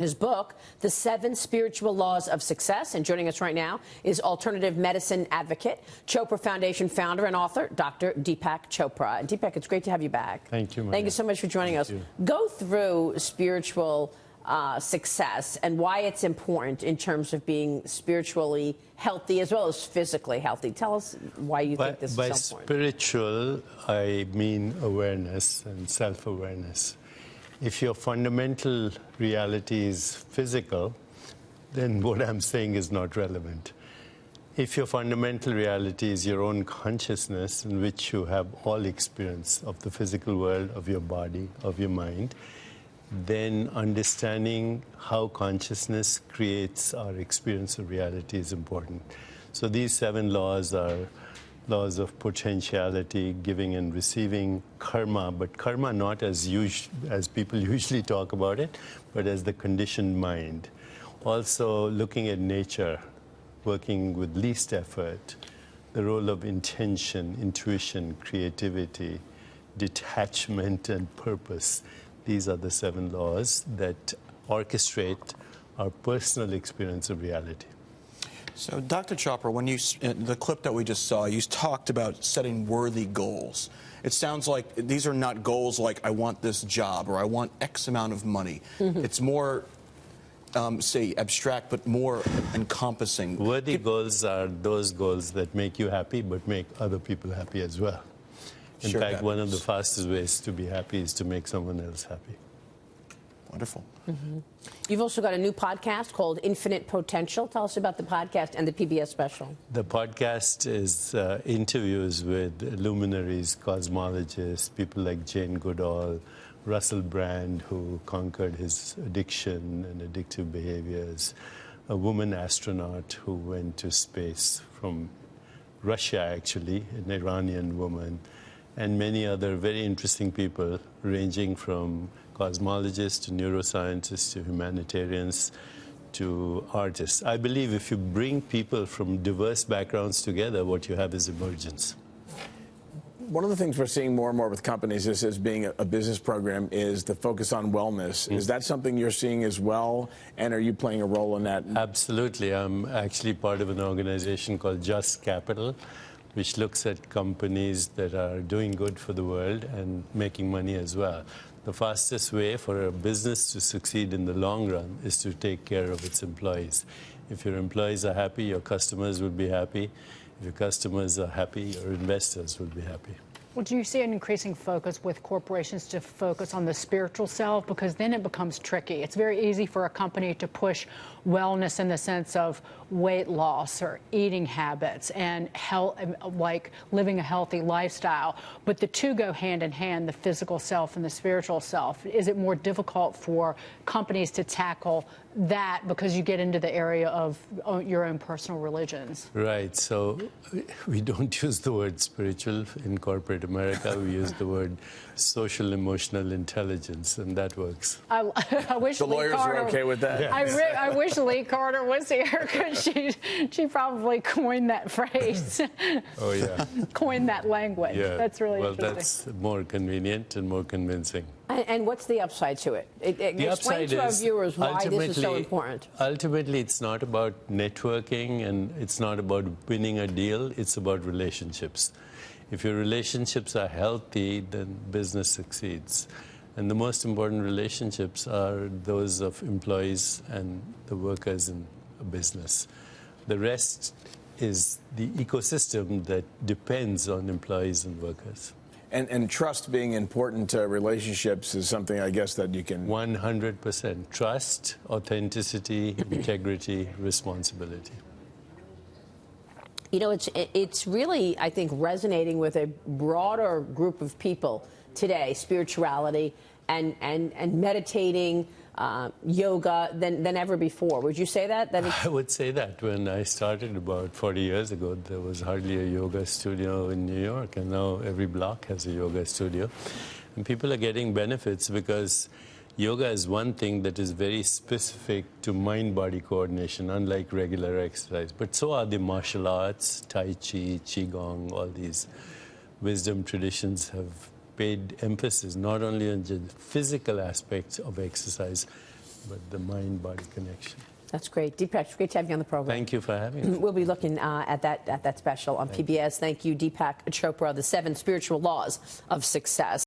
His book, The 7 Spiritual Laws of Success. And joining us right now is alternative medicine advocate, Chopra Foundation founder and author, Dr. Deepak Chopra. Deepak, it's great to have you back. Thank you, Maria. Thank you so much for joining us. Go through spiritual success and why it's important in terms of being spiritually healthy as well as physically healthy. Tell us why you think this is so important. By spiritual, I mean awareness and self-awareness. If your fundamental reality is physical, then what I'm saying is not relevant. If your fundamental reality is your own consciousness, in which you have all experience of the physical world, of your body, of your mind, then understanding how consciousness creates our experience of reality is important. So these 7 laws are laws of potentiality, giving and receiving, karma, but karma not as people usually talk about it, but as the conditioned mind. Also looking at nature, working with least effort, the role of intention, intuition, creativity, detachment, and purpose. These are the 7 laws that orchestrate our personal experience of reality. So, Dr. Chopra, when the clip that we just saw, you talked about setting worthy goals. It sounds like these are not goals like I want this job or I want X amount of money. It's more, say, abstract, but more encompassing. Worthy goals are those goals that make you happy, but make other people happy as well. In fact, one of the fastest ways to be happy is to make someone else happy. Wonderful. You've also got a new podcast called Infinite Potential. Tell us about the podcast and the PBS special. The podcast is interviews with luminaries, cosmologists, people like Jane Goodall, Russell Brand, who conquered his addiction and addictive behaviors, a woman astronaut who went to space from Russia, actually, an Iranian woman, and many other very interesting people, ranging from cosmologists to neuroscientists to humanitarians to artists. I believe if you bring people from diverse backgrounds together, what you have is emergence. One of the things we're seeing more and more with companies as being a business program is the focus on wellness. Is that something you're seeing as well? And are you playing a role in that? Absolutely. I'm actually part of an organization called Just Capital, which looks at companies that are doing good for the world and making money as well. The fastest way for a business to succeed in the long run is to take care of its employees. If your employees are happy, your customers will be happy. If your customers are happy, your investors will be happy. Well, do you see an increasing focus with corporations to focus on the spiritual self? Because then it becomes tricky. It's very easy for a company to push wellness in the sense of weight loss or eating habits and health, like living a healthy lifestyle. But the two go hand in hand, the physical self and the spiritual self. Is it more difficult for companies to tackle that because you get into the area of your own personal religions? Right. So we don't use the word spiritual in corporate America. We use the word social emotional intelligence, and that works. I wish the lawyers are okay with that. Yeah. I wish Lee Carter was here because she probably coined that phrase. Oh yeah, coined that language. Yeah. That's really well. interesting. That's more convenient and more convincing. And what's the upside to it? Explain to our viewers why this is so important. Ultimately, it's not about networking and it's not about winning a deal. It's about relationships. If your relationships are healthy, then business succeeds. And the most important relationships are those of employees and the workers in a business. The rest is the ecosystem that depends on employees and workers. And trust being important to relationships is something, I guess, that you can... 100%. Trust, authenticity, integrity, responsibility. You know, it's really, I think, resonating with a broader group of people today, spirituality and meditating, yoga, than ever before. Would you say that? I would say that. When I started about 40 years ago, there was hardly a yoga studio in New York, and now every block has a yoga studio. And people are getting benefits because yoga is one thing that is very specific to mind-body coordination, unlike regular exercise. But so are the martial arts, Tai Chi, Qigong, all these wisdom traditions have paid emphasis not only on the physical aspects of exercise, but the mind-body connection. That's great. Deepak, it's great to have you on the program. Thank you for having me. We'll be looking at that special on PBS. Thank you, Deepak Chopra, The 7 Spiritual Laws of Success.